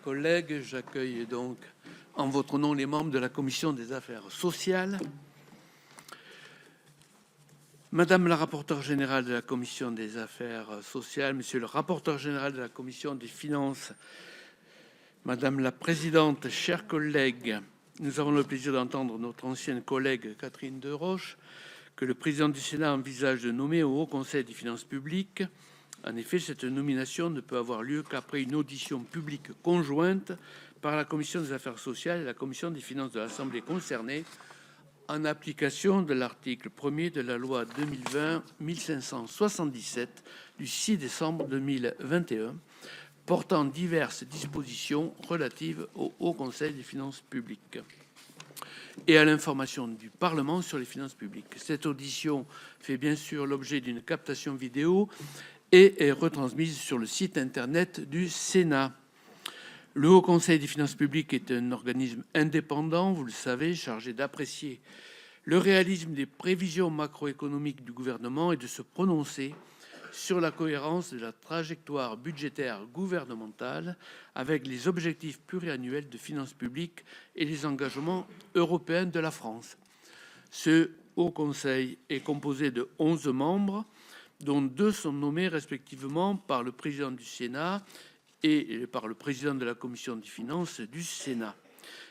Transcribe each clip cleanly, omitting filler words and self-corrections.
collègues, j'accueille donc en votre nom les membres de la Commission des affaires sociales. Madame la rapporteure générale de la Commission des affaires sociales, Monsieur le rapporteur général de la Commission des finances, Madame la présidente, chers collègues, nous avons le plaisir d'entendre notre ancienne collègue Catherine Deroche, que le président du Sénat envisage de nommer au Haut Conseil des finances publiques. En effet, cette nomination ne peut avoir lieu qu'après une audition publique conjointe par la Commission des affaires sociales et la Commission des finances de l'Assemblée concernée, en application de l'article 1er de la loi 2020-1577 du 6 décembre 2021, portant diverses dispositions relatives au Haut Conseil des finances publiques et à l'information du Parlement sur les finances publiques. Cette audition fait bien sûr l'objet d'une captation vidéo et est retransmise sur le site internet du Sénat. Le Haut Conseil des finances publiques est un organisme indépendant, vous le savez, chargé d'apprécier le réalisme des prévisions macroéconomiques du gouvernement et de se prononcer sur la cohérence de la trajectoire budgétaire gouvernementale avec les objectifs pluriannuels de finances publiques et les engagements européens de la France. Ce Haut Conseil est composé de 11 membres, dont 2 sont nommés respectivement par le président du Sénat et par le président de la Commission des finances du Sénat.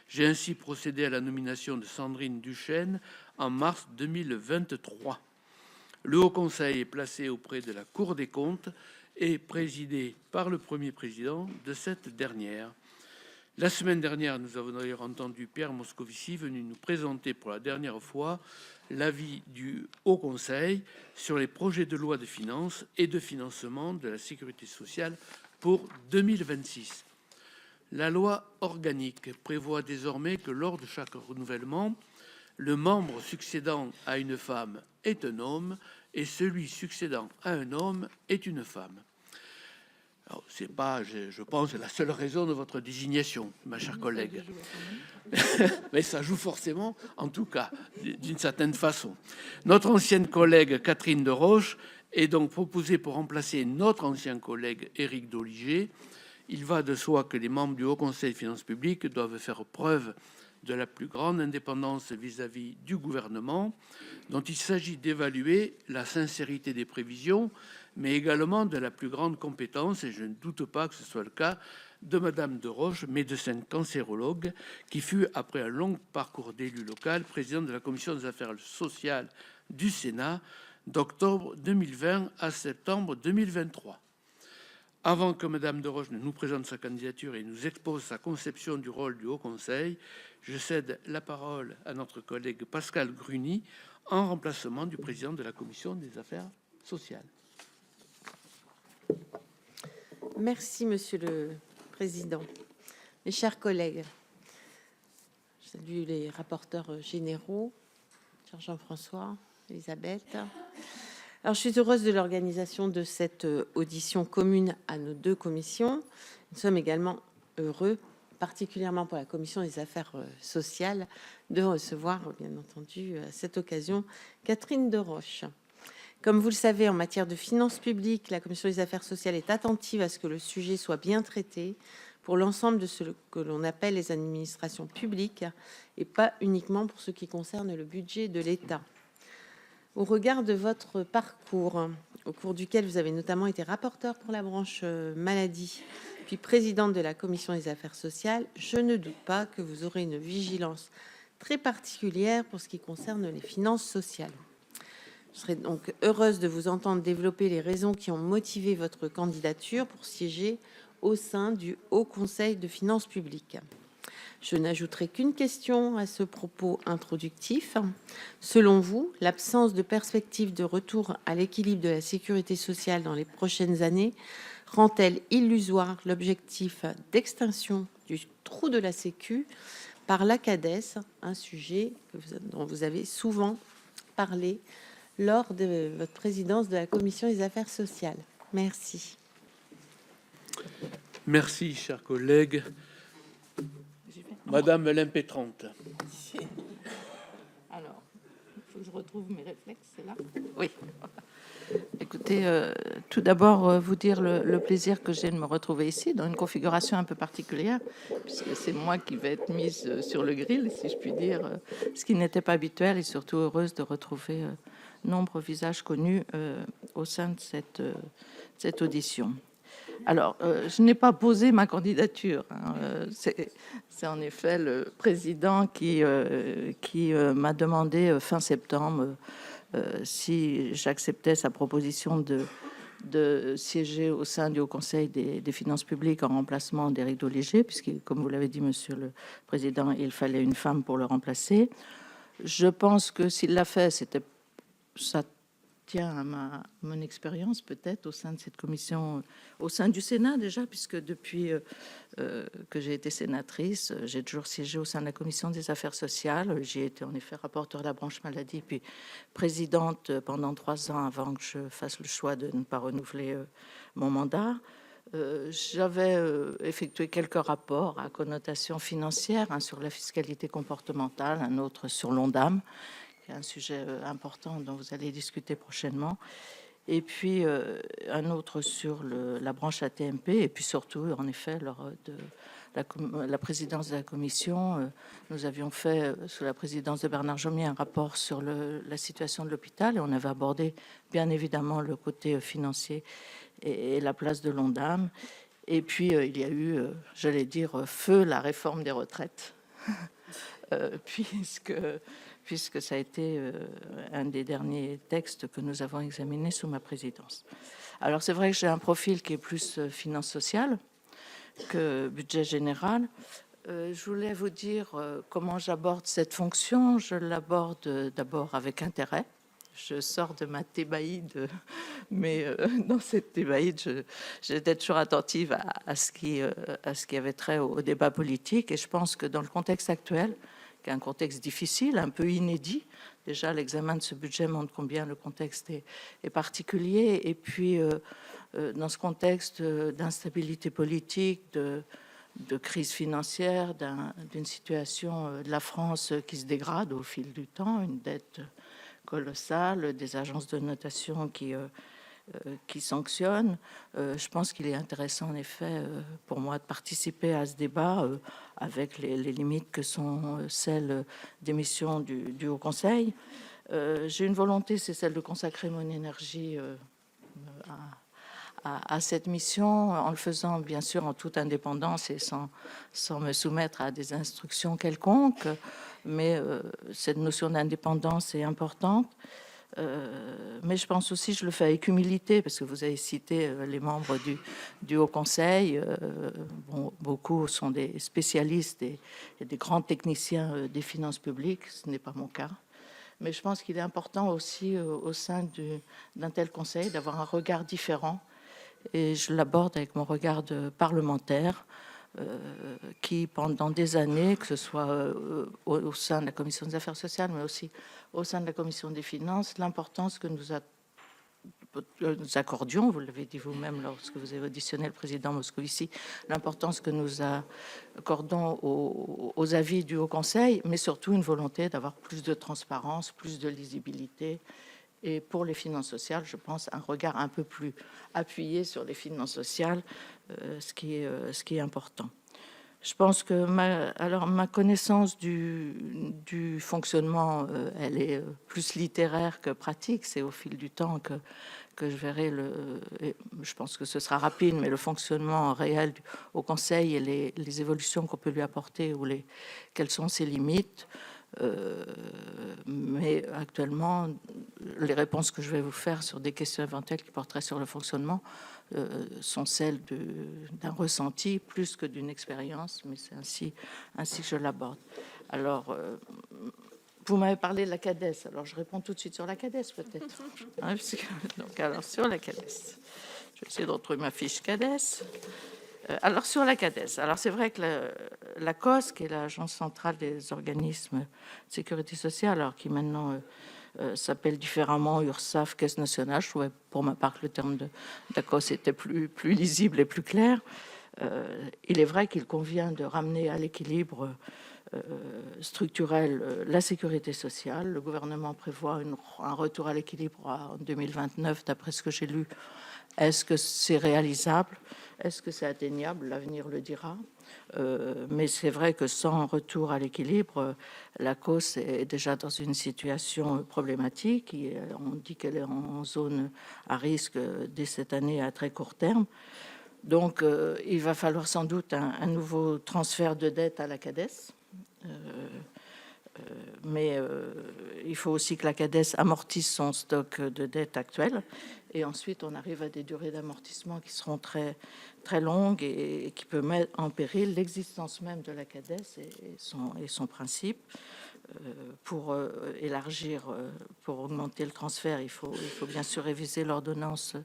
J'ai ainsi procédé à la nomination de Sandrine Duchesne en mars 2023. Le Haut Conseil est placé auprès de la Cour des comptes et présidé par le premier président de cette dernière. La semaine dernière, nous avons d'ailleurs entendu Pierre Moscovici venu nous présenter pour la dernière fois l'avis du Haut Conseil sur les projets de loi de finances et de financement de la sécurité sociale pour 2026. La loi organique prévoit désormais que lors de chaque renouvellement, le membre succédant à une femme est un homme et celui succédant à un homme est une femme. Alors, c'est pas, je pense, la seule raison de votre désignation, ma chère collègue. Mais ça joue forcément, en tout cas, d'une certaine façon. Notre ancienne collègue Catherine Deroche est donc proposée pour remplacer notre ancien collègue Éric Doligé. Il va de soi que les membres du Haut Conseil des finances publiques doivent faire preuve de la plus grande indépendance vis-à-vis du gouvernement, dont il s'agit d'évaluer la sincérité des prévisions, mais également de la plus grande compétence, et je ne doute pas que ce soit le cas, de Madame Deroche, médecin cancérologue, qui fut, après un long parcours d'élu local, présidente de la Commission des affaires sociales du Sénat d'octobre 2020 à septembre 2023. Avant que Madame Deroche ne nous présente sa candidature et nous expose sa conception du rôle du Haut Conseil, je cède la parole à notre collègue Pascal Gruny en remplacement du président de la Commission des affaires sociales. Merci, Monsieur le Président. Mes chers collègues, je salue les rapporteurs généraux, cher Jean-François, Elisabeth. Alors, je suis heureuse de l'organisation de cette audition commune à nos 2 commissions. Nous sommes également heureux, particulièrement pour la Commission des affaires sociales, de recevoir, bien entendu, à cette occasion, Catherine Deroche. Comme vous le savez, en matière de finances publiques, la Commission des affaires sociales est attentive à ce que le sujet soit bien traité pour l'ensemble de ce que l'on appelle les administrations publiques et pas uniquement pour ce qui concerne le budget de l'État. Au regard de votre parcours, au cours duquel vous avez notamment été rapporteur pour la branche maladie, puis présidente de la Commission des affaires sociales, je ne doute pas que vous aurez une vigilance très particulière pour ce qui concerne les finances sociales. Je serai donc heureuse de vous entendre développer les raisons qui ont motivé votre candidature pour siéger au sein du Haut Conseil de finances publiques. Je n'ajouterai qu'une question à ce propos introductif. Selon vous, l'absence de perspective de retour à l'équilibre de la sécurité sociale dans les prochaines années rend-elle illusoire l'objectif d'extinction du trou de la Sécu par la CADES, un sujet dont vous avez souvent parlé lors de votre présidence de la Commission des affaires sociales? Merci. Merci, chers collègues. Madame l'impétrante. Alors, faut que je retrouve mes réflexes, c'est là. Oui. Écoutez, tout d'abord, vous dire le plaisir que j'ai de me retrouver ici, dans une configuration un peu particulière, puisque c'est moi qui vais être mise sur le grill, si je puis dire, ce qui n'était pas habituel, et surtout heureuse de retrouver nombreux visages connus au sein de cette audition. Alors, je n'ai pas posé ma candidature. C'est en effet le président qui m'a demandé fin septembre si j'acceptais sa proposition de siéger au sein du Haut Conseil des finances publiques en remplacement d'Éric Doligé, puisque, comme vous l'avez dit, Monsieur le Président, il fallait une femme pour le remplacer. Je pense que s'il l'a fait, ça tient à mon expérience peut-être au sein de cette commission, au sein du Sénat déjà, puisque depuis que j'ai été sénatrice, j'ai toujours siégé au sein de la commission des affaires sociales. J'ai été en effet rapporteure de la branche maladie, puis présidente pendant 3 ans avant que je fasse le choix de ne pas renouveler mon mandat. J'avais effectué quelques rapports à connotation financière, un sur la fiscalité comportementale, un autre sur l'ONDAM, qui est un sujet important dont vous allez discuter prochainement, et puis un autre sur la branche AT-MP, et puis surtout, en effet, lors de la présidence de la commission, nous avions fait, sous la présidence de Bernard Jomier, un rapport sur la situation de l'hôpital, et on avait abordé bien évidemment le côté financier et la place de l'ONDAM. Et puis, il y a eu, j'allais dire, feu la réforme des retraites, puisque ça a été un des derniers textes que nous avons examiné sous ma présidence. Alors, c'est vrai que j'ai un profil qui est plus finance sociale que budget général. Je voulais vous dire comment j'aborde cette fonction. Je l'aborde d'abord avec intérêt. Je sors de ma thébaïde, mais dans cette thébaïde, j'étais toujours attentive à ce qui avait trait au débat politique. Et je pense que dans le contexte actuel, qui est un contexte difficile, un peu inédit, déjà l'examen de ce budget montre combien le contexte est particulier. Et puis, dans ce contexte d'instabilité politique, de crise financière, d'une situation de la France qui se dégrade au fil du temps, une dette colossale, des agences de notation qui sanctionnent. Je pense qu'il est intéressant, en effet, pour moi de participer à ce débat avec les limites que sont celles des missions du Haut Conseil. J'ai une volonté, c'est celle de consacrer mon énergie à cette mission, en le faisant bien sûr en toute indépendance et sans me soumettre à des instructions quelconques, mais cette notion d'indépendance est importante. Mais je pense aussi, je le fais avec humilité, parce que vous avez cité les membres du Haut Conseil. Bon, beaucoup sont des spécialistes et des grands techniciens des finances publiques, ce n'est pas mon cas. Mais je pense qu'il est important aussi au sein d'un tel conseil d'avoir un regard différent. Et je l'aborde avec mon regard de parlementaire, qui pendant des années, que ce soit au sein de la commission des affaires sociales, mais aussi au sein de la commission des finances, l'importance que nous accordions, vous l'avez dit vous-même lorsque vous avez auditionné le président Moscovici, l'importance que nous accordons aux avis du Haut Conseil, mais surtout une volonté d'avoir plus de transparence, plus de lisibilité. Et pour les finances sociales, je pense un regard un peu plus appuyé sur les finances sociales, ce qui est important. Je pense que ma connaissance du fonctionnement, elle est plus littéraire que pratique. C'est au fil du temps que je verrai je pense que ce sera rapide, mais le fonctionnement réel au Conseil et les évolutions qu'on peut lui apporter ou quelles sont ses limites. Mais actuellement, les réponses que je vais vous faire sur des questions éventuelles qui porteraient sur le fonctionnement sont celles d'un ressenti plus que d'une expérience, mais c'est ainsi que je l'aborde. Alors, vous m'avez parlé de la CADES, alors je réponds tout de suite sur la CADES peut-être. Donc, alors, sur la CADES, je vais essayer de retrouver ma fiche CADES. Alors, sur la CADES, alors c'est vrai que la COS, qui est l'Agence centrale des organismes de sécurité sociale, alors qui maintenant s'appelle différemment URSSAF, Caisse nationale, je trouvais pour ma part que le terme de la COS était plus lisible et plus clair. Il est vrai qu'il convient de ramener à l'équilibre structurelle, la sécurité sociale. Le gouvernement prévoit un retour à l'équilibre en 2029, d'après ce que j'ai lu. Est-ce que c'est réalisable? Est-ce que c'est atteignable? L'avenir le dira. Mais c'est vrai que sans retour à l'équilibre, la cause est déjà dans une situation problématique. On dit qu'elle est en zone à risque dès cette année à très court terme. Donc, il va falloir sans doute un nouveau transfert de dette à la CADES. Mais il faut aussi que la CADES amortisse son stock de dette actuelle. Et ensuite, on arrive à des durées d'amortissement qui seront très, très longues et qui peuvent mettre en péril l'existence même de la CADES et son principe. Pour élargir, pour augmenter le transfert, il faut bien sûr réviser l'ordonnance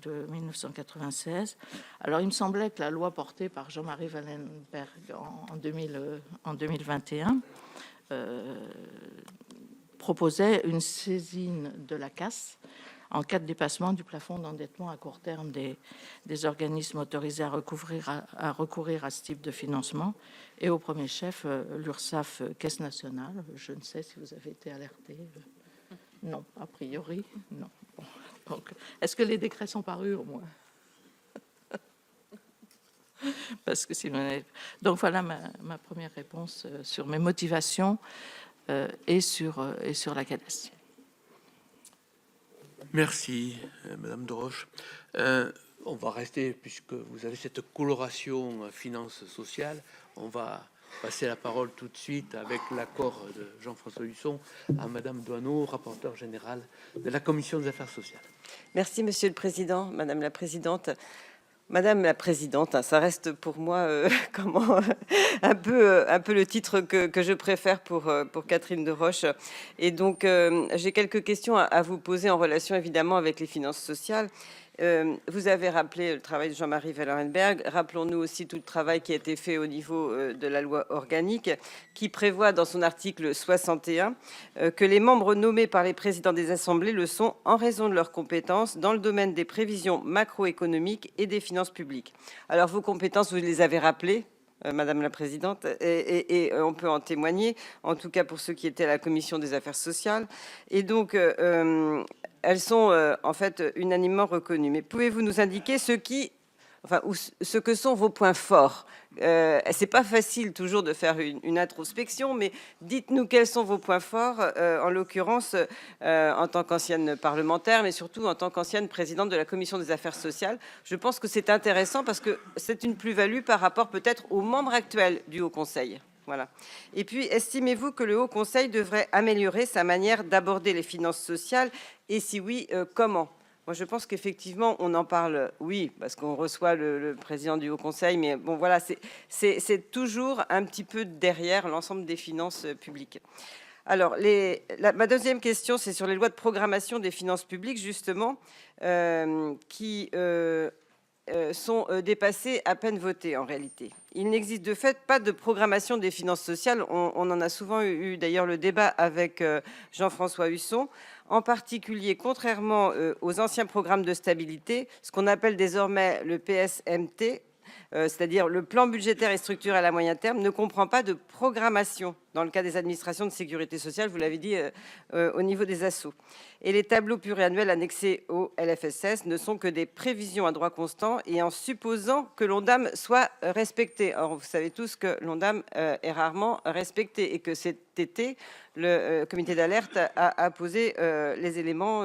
de 1996. Alors, il me semblait que la loi portée par Jean-Marie Wallenberg en 2021 proposait une saisine de la CAS en cas de dépassement du plafond d'endettement à court terme des organismes autorisés à recourir à ce type de financement. Et au premier chef, l'URSSAF, Caisse nationale. Je ne sais si vous avez été alerté. Non, a priori, non. Bon. Donc, est-ce que les décrets sont parus au moins? Parce que si vous n'avez... Donc voilà ma première réponse sur mes motivations et sur la CADES. Merci, Madame de Roche. On va rester, puisque vous avez cette coloration finance sociale, on va passer la parole tout de suite, avec l'accord de Jean-François Husson, à Madame Doineau, rapporteure générale de la Commission des affaires sociales. Merci, Monsieur le Président, Madame la Présidente. Madame la Présidente, ça reste pour moi un peu le titre que je préfère pour Catherine Deroche. Et donc, j'ai quelques questions à vous poser en relation évidemment avec les finances sociales. Vous avez rappelé le travail de Jean-Marie Wallenberg. Rappelons-nous aussi tout le travail qui a été fait au niveau de la loi organique, qui prévoit dans son article 61 que les membres nommés par les présidents des assemblées le sont en raison de leurs compétences dans le domaine des prévisions macroéconomiques et des finances publiques. Alors, vos compétences, vous les avez rappelées, Madame la Présidente, et on peut en témoigner, en tout cas pour ceux qui étaient à la Commission des affaires sociales. Et donc, elles sont en fait unanimement reconnues. Mais pouvez-vous nous indiquer ce que sont vos points forts? C'est pas facile toujours de faire une introspection, mais dites-nous quels sont vos points forts, en l'occurrence en tant qu'ancienne parlementaire, mais surtout en tant qu'ancienne présidente de la Commission des affaires sociales. Je pense que c'est intéressant parce que c'est une plus-value par rapport peut-être aux membres actuels du Haut Conseil. Voilà. Et puis, estimez-vous que le Haut Conseil devrait améliorer sa manière d'aborder les finances sociales? Et si oui, comment? Moi, je pense qu'effectivement, on en parle, oui, parce qu'on reçoit le président du Haut Conseil, mais bon, voilà, c'est toujours un petit peu derrière l'ensemble des finances publiques. Alors, ma deuxième question, c'est sur les lois de programmation des finances publiques, justement, qui sont dépassées, à peine votées en réalité. Il n'existe de fait pas de programmation des finances sociales. On en a souvent eu d'ailleurs le débat avec Jean-François Husson. En particulier, contrairement aux anciens programmes de stabilité, ce qu'on appelle désormais le PSMT, c'est-à-dire le plan budgétaire et structurel à moyen terme, ne comprend pas de programmation dans le cas des administrations de sécurité sociale, vous l'avez dit, au niveau des assos. Et les tableaux pluriannuels annexés au LFSS ne sont que des prévisions à droit constant et en supposant que l'ONDAM soit respecté. Or, vous savez tous que l'ONDAM est rarement respecté et que cet été, le comité d'alerte a posé les éléments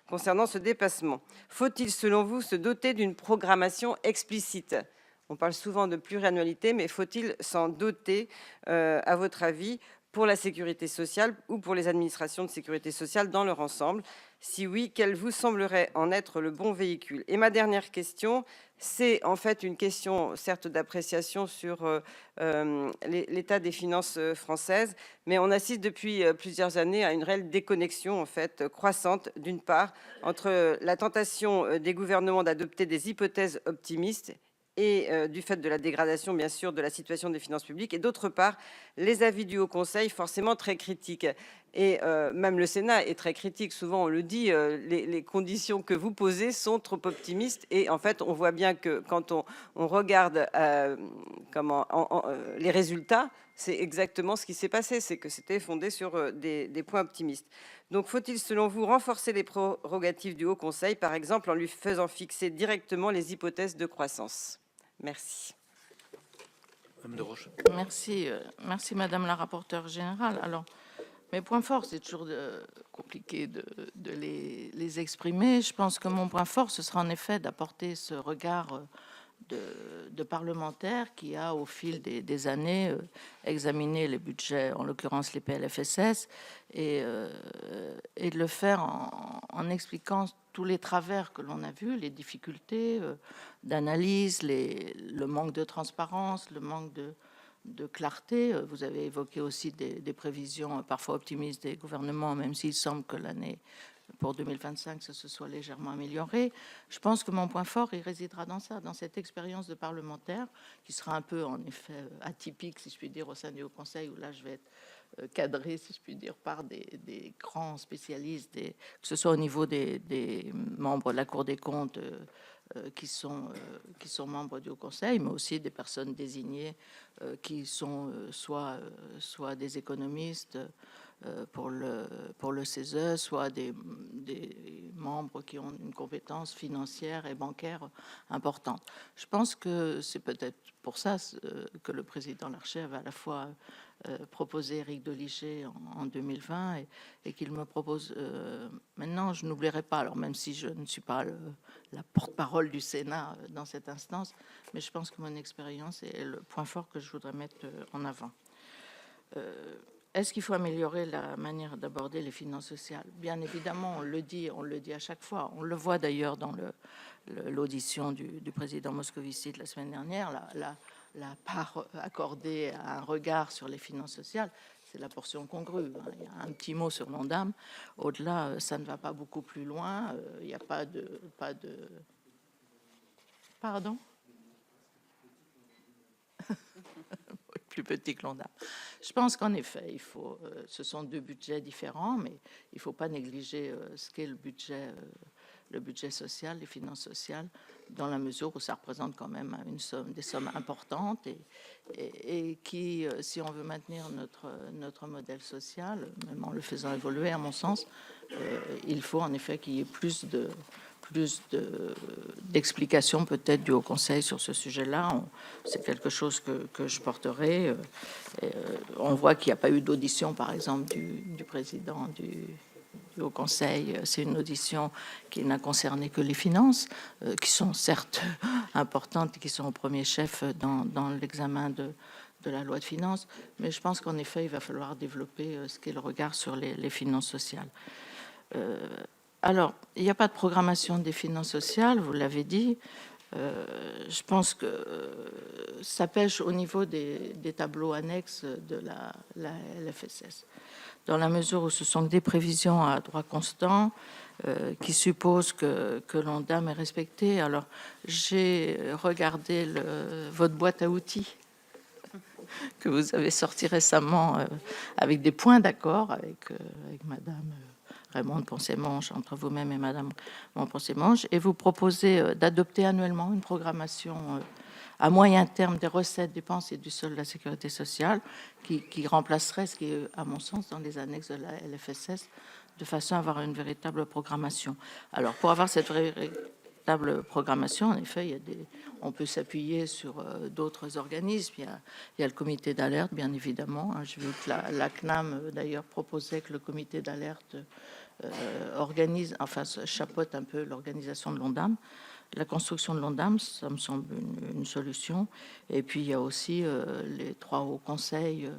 concernant ce dépassement. Faut-il, selon vous, se doter d'une programmation explicite? On parle souvent de pluriannualité, mais faut-il s'en doter, à votre avis, pour la sécurité sociale ou pour les administrations de sécurité sociale dans leur ensemble? Si oui, quel vous semblerait en être le bon véhicule? Et ma dernière question, c'est en fait une question, certes, d'appréciation sur l'état des finances françaises, mais on assiste depuis plusieurs années à une réelle déconnexion en fait croissante, d'une part, entre la tentation des gouvernements d'adopter des hypothèses optimistes et du fait de la dégradation, bien sûr, de la situation des finances publiques, et d'autre part, les avis du Haut Conseil, forcément très critiques. Et même le Sénat est très critique. Souvent, on le dit, les conditions que vous posez sont trop optimistes. Et en fait, on voit bien que quand on regarde les résultats, c'est exactement ce qui s'est passé. C'est que c'était fondé sur des points optimistes. Donc, faut-il, selon vous, renforcer les prérogatives du Haut Conseil, par exemple, en lui faisant fixer directement les hypothèses de croissance? Merci. Madame de Roche. Merci, merci Madame la rapporteure générale. Alors, mes points forts, c'est toujours compliqué de les exprimer. Je pense que mon point fort, ce sera en effet d'apporter ce regard de parlementaire qui a, au fil des années, examiné les budgets, en l'occurrence les PLFSS, et de le faire en expliquant tous les travers que l'on a vus, les difficultés d'analyse, le manque de transparence, le manque de clarté. Vous avez évoqué aussi des prévisions parfois optimistes des gouvernements, même s'il semble que l'année pour 2025, ça se soit légèrement amélioré. Je pense que mon point fort, il résidera dans ça, dans cette expérience de parlementaire, qui sera un peu, en effet, atypique, si je puis dire, au sein du Haut Conseil, où là, je vais être cadré, si je puis dire, par des grands spécialistes, que ce soit au niveau des membres de la Cour des comptes, qui sont membres du Haut Conseil, mais aussi des personnes désignées qui sont soit des économistes pour le CESE, soit des membres qui ont une compétence financière et bancaire importante. Je pense que c'est peut-être pour ça que le président Larcher avait à la fois proposé Éric Doligé en 2020 et qu'il me propose maintenant. Je n'oublierai pas, alors même si je ne suis pas la porte-parole du Sénat dans cette instance, mais je pense que mon expérience est le point fort que je voudrais mettre en avant. Est-ce qu'il faut améliorer la manière d'aborder les finances sociales? Bien évidemment, on le dit à chaque fois. On le voit d'ailleurs dans l'audition du président Moscovici de la semaine dernière. La part accordée à un regard sur les finances sociales, c'est la portion congrue. Il y a un petit mot sur l'Ondam. Au-delà, ça ne va pas beaucoup plus loin. Il n'y a pas de... Pardon? Plus petit que l'Ondam. Je pense qu'en effet, ce sont deux budgets différents, mais il ne faut pas négliger ce qu'est le budget social, les finances sociales, dans la mesure où ça représente quand même des sommes importantes et qui, si on veut maintenir notre modèle social, même en le faisant évoluer, à mon sens, il faut en effet qu'il y ait plus d'explications peut-être du Haut Conseil sur ce sujet-là. C'est quelque chose que je porterai. On voit qu'il n'y a pas eu d'audition, par exemple, du président du Haut Conseil. C'est une audition qui n'a concerné que les finances, qui sont certes importantes et qui sont au premier chef dans l'examen de la loi de finances. Mais je pense qu'en effet, il va falloir développer ce qu'est le regard sur les finances sociales. Alors, il n'y a pas de programmation des finances sociales, vous l'avez dit. Je pense que ça pêche au niveau des tableaux annexes de la LFSS, dans la mesure où ce sont des prévisions à droit constant qui supposent que l'Ondam est respecté. Alors, j'ai regardé votre boîte à outils que vous avez sorti récemment avec des points d'accord avec Madame Raymonde Poncet-Monge, entre vous-même et Madame Poncet-Monge, et vous proposez d'adopter annuellement une programmation à moyen terme des recettes, dépenses et du solde de la sécurité sociale qui remplacerait ce qui est, à mon sens, dans les annexes de la LFSS, de façon à avoir une véritable programmation. Alors, pour avoir cette véritable programmation, en effet, on peut s'appuyer sur d'autres organismes. Il y a le comité d'alerte, bien évidemment. Je vu que la CNAM, d'ailleurs, proposait que le comité d'alerte chapeaute un peu l'organisation de l'Ondam. La construction de l'Ondam, ça me semble une solution. Et puis, il y a aussi les 3 hauts conseils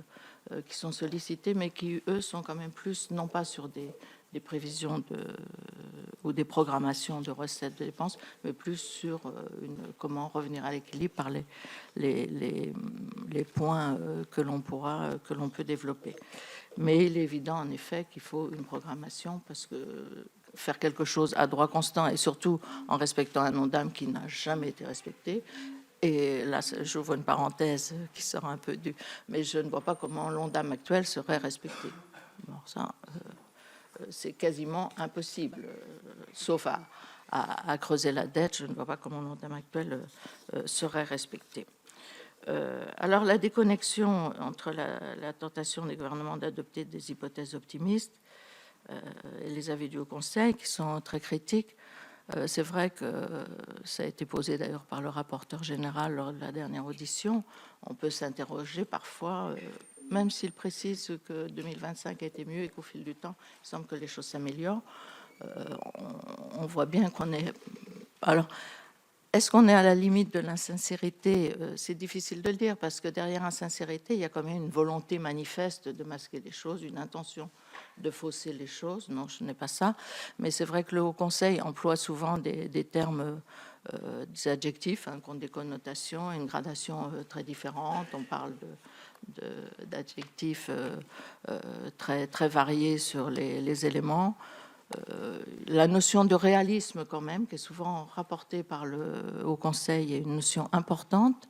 qui sont sollicités, mais qui, eux, sont quand même plus, non pas sur des prévisions ou des programmations de recettes de dépenses, mais plus sur comment revenir à l'équilibre par les points que l'on peut développer. Mais il est évident, en effet, qu'il faut une programmation parce que faire quelque chose à droit constant et surtout en respectant un Ondam qui n'a jamais été respecté. Et là, j'ouvre une parenthèse qui sort un peu mais je ne vois pas comment l'Ondam actuel serait respecté. Bon, ça, c'est quasiment impossible, sauf à creuser la dette. Je ne vois pas comment le montant actuel serait respecté. Alors, la déconnexion entre la tentation des gouvernements d'adopter des hypothèses optimistes et les avis du Haut Conseil, qui sont très critiques, c'est vrai que ça a été posé d'ailleurs par le rapporteur général lors de la dernière audition. On peut s'interroger parfois, même s'il précise que 2025 a été mieux et qu'au fil du temps, il semble que les choses s'améliorent. On voit bien qu'on est... Alors, est-ce qu'on est à la limite de l'insincérité? C'est difficile de le dire, parce que derrière l'insincérité, il y a quand même une volonté manifeste de masquer les choses, une intention de fausser les choses. Non, ce n'est pas ça. Mais c'est vrai que le Haut Conseil emploie souvent des termes, des adjectifs, qui ont des connotations, une gradation très différente. On parle d'adjectifs très, très variés sur les éléments. La notion de réalisme, quand même, qui est souvent rapportée par le Haut Conseil, est une notion importante.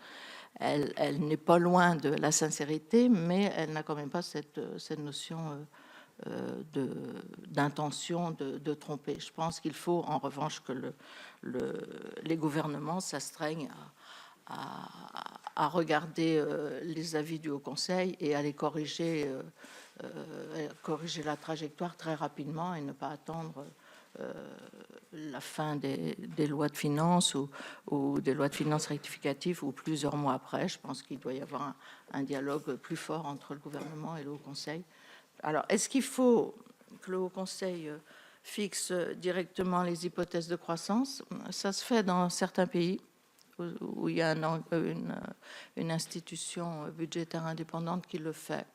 Elle n'est pas loin de la sincérité, mais elle n'a quand même pas cette notion d'intention de tromper. Je pense qu'il faut, en revanche, que les gouvernements s'astreignent à regarder les avis du Haut Conseil et à les corriger la trajectoire très rapidement et ne pas attendre la fin des lois de finances ou des lois de finances rectificatives ou plusieurs mois après. Je pense qu'il doit y avoir un dialogue plus fort entre le gouvernement et le Haut Conseil. Alors, est-ce qu'il faut que le Haut Conseil fixe directement les hypothèses de croissance? Ça se fait dans certains pays où il y a une institution budgétaire indépendante qui le fait.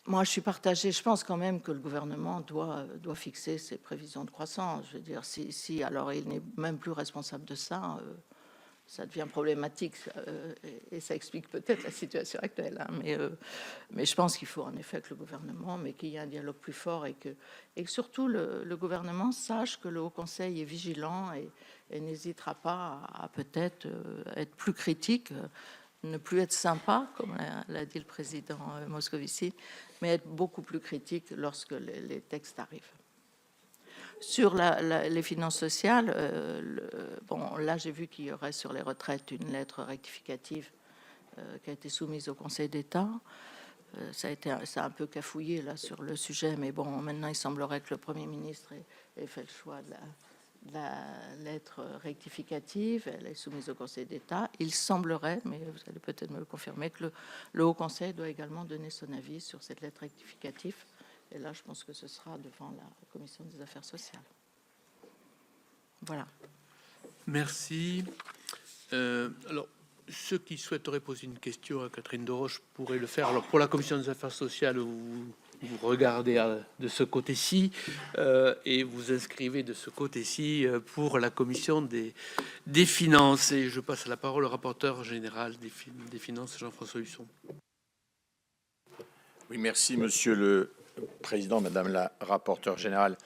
Moi, je suis partagée. Je pense quand même que le gouvernement doit fixer ses prévisions de croissance. Je veux dire, si alors il n'est même plus responsable de ça, ça devient problématique et ça explique peut-être la situation actuelle. Hein, mais je pense qu'il faut en effet que le gouvernement, mais qu'il y ait un dialogue plus fort et que surtout le gouvernement sache que le Haut Conseil est vigilant et n'hésitera pas à peut-être être plus critique. Ne plus être sympa, comme l'a dit le président Moscovici, mais être beaucoup plus critique lorsque les textes arrivent. Sur les finances sociales, bon, là j'ai vu qu'il y aurait sur les retraites une lettre rectificative qui a été soumise au Conseil d'État. Ça a un peu cafouillé là sur le sujet, mais bon, maintenant il semblerait que le Premier ministre ait fait le choix de la lettre rectificative. Elle est soumise au Conseil d'État. Il semblerait, mais vous allez peut-être me le confirmer, que le Haut Conseil doit également donner son avis sur cette lettre rectificative. Et là, je pense que ce sera devant la Commission des Affaires sociales. Voilà. Merci. Alors, ceux qui souhaiteraient poser une question à Catherine Deroche pourraient le faire. Alors, pour la Commission des Affaires sociales, vous regardez de ce côté-ci et vous inscrivez de ce côté-ci pour la Commission des Finances. Et je passe la parole au rapporteur général des Finances, Jean-François Husson. Oui, merci, Monsieur le Président, Madame la rapporteure générale.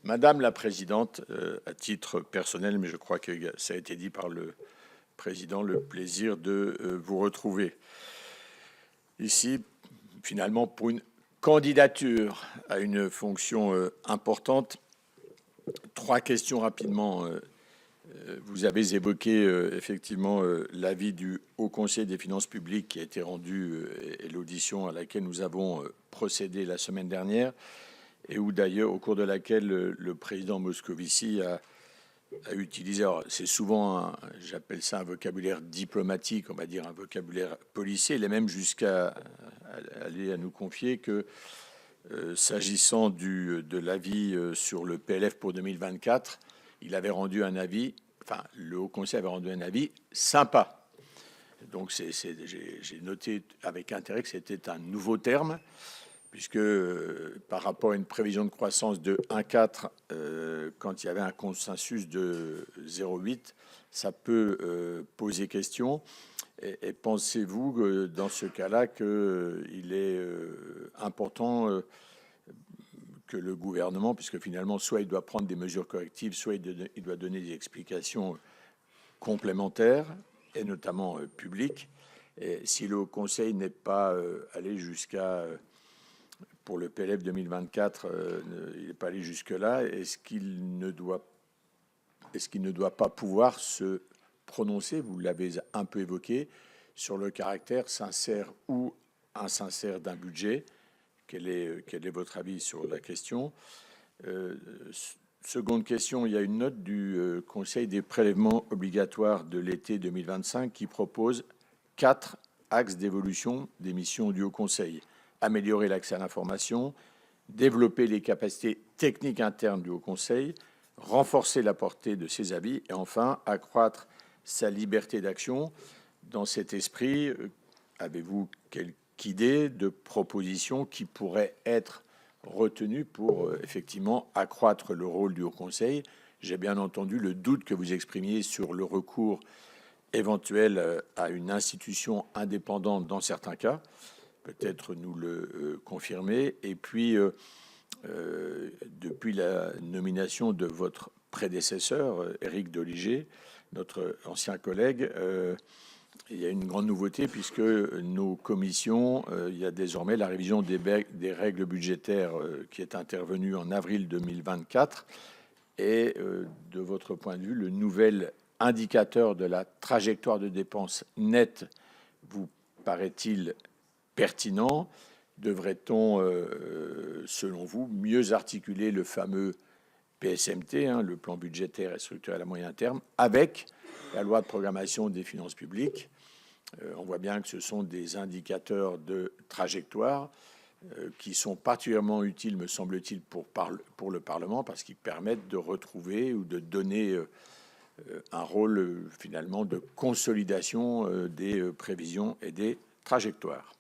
Madame la Présidente, à titre personnel, mais je crois que ça a été dit par le Président, le plaisir de vous retrouver ici, finalement, pour une candidature à une fonction importante. 3 questions rapidement. Vous avez évoqué effectivement l'avis du Haut Conseil des finances publiques qui a été rendu et l'audition à laquelle nous avons procédé la semaine dernière et où d'ailleurs au cours de laquelle le président Moscovici a utilisé, c'est souvent, j'appelle ça un vocabulaire diplomatique, on va dire un vocabulaire policier, il est même jusqu'à aller à nous confier que s'agissant de l'avis sur le PLF pour 2024, il avait rendu un avis, enfin le Haut Conseil avait rendu un avis sympa. Donc j'ai noté avec intérêt que c'était un nouveau terme, puisque par rapport à une prévision de croissance de 1,4, quand il y avait un consensus de 0,8, ça peut poser question. Et pensez-vous dans ce cas-là qu'il est important que le gouvernement, puisque finalement, soit il doit prendre des mesures correctives, soit il doit donner des explications complémentaires, et notamment publiques. Et si le Haut Conseil n'est pas allé jusqu'à pour le PLF 2024, il n'est pas allé jusque-là. Est-ce qu'il ne doit pas pouvoir se prononcer, vous l'avez un peu évoqué, sur le caractère sincère ou insincère d'un budget? Quel est votre avis sur la question? Seconde question, il y a une note du Conseil des prélèvements obligatoires de l'été 2025 qui propose 4 axes d'évolution des missions du Haut Conseil. Améliorer l'accès à l'information, développer les capacités techniques internes du Haut Conseil, renforcer la portée de ses avis et enfin accroître sa liberté d'action. Dans cet esprit, avez-vous quelques idées de propositions qui pourraient être retenues pour effectivement accroître le rôle du Haut Conseil? J'ai bien entendu le doute que vous exprimiez sur le recours éventuel à une institution indépendante dans certains cas. Peut-être nous le confirmer. Et puis, depuis la nomination de votre prédécesseur, Éric Doligé, notre ancien collègue, il y a une grande nouveauté puisque nos commissions, il y a désormais la révision des règles budgétaires qui est intervenue en avril 2024. Et de votre point de vue, le nouvel indicateur de la trajectoire de dépenses nette vous paraît-il pertinent? Devrait-on, selon vous, mieux articuler le fameux PSMT, le plan budgétaire et structurel à moyen terme, avec la loi de programmation des finances publiques? On voit bien que ce sont des indicateurs de trajectoire qui sont particulièrement utiles, me semble-t-il, pour le Parlement, parce qu'ils permettent de retrouver ou de donner un rôle finalement de consolidation des prévisions et des trajectoires.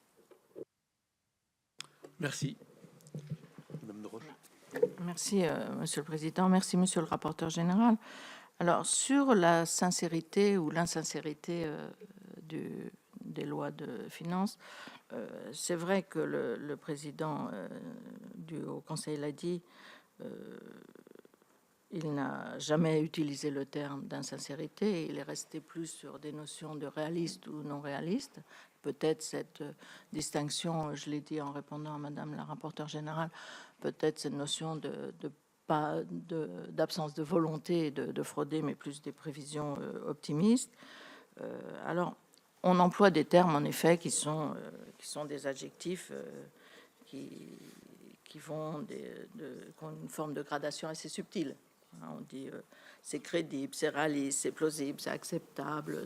Merci. Madame de Roche. Merci, Monsieur le Président. Merci, Monsieur le rapporteur général. Alors, sur la sincérité ou l'insincérité des lois de finances, c'est vrai que le président du Haut Conseil l'a dit, il n'a jamais utilisé le terme d'insincérité, il est resté plus sur des notions de réaliste ou non réaliste. Peut-être cette distinction, je l'ai dit en répondant à Madame la rapporteure générale, peut-être cette notion d'absence de volonté de frauder, mais plus des prévisions optimistes. Alors, on emploie des termes, en effet, qui sont des adjectifs qui ont une forme de gradation assez subtile. On dit c'est crédible, c'est réaliste, c'est plausible, c'est acceptable,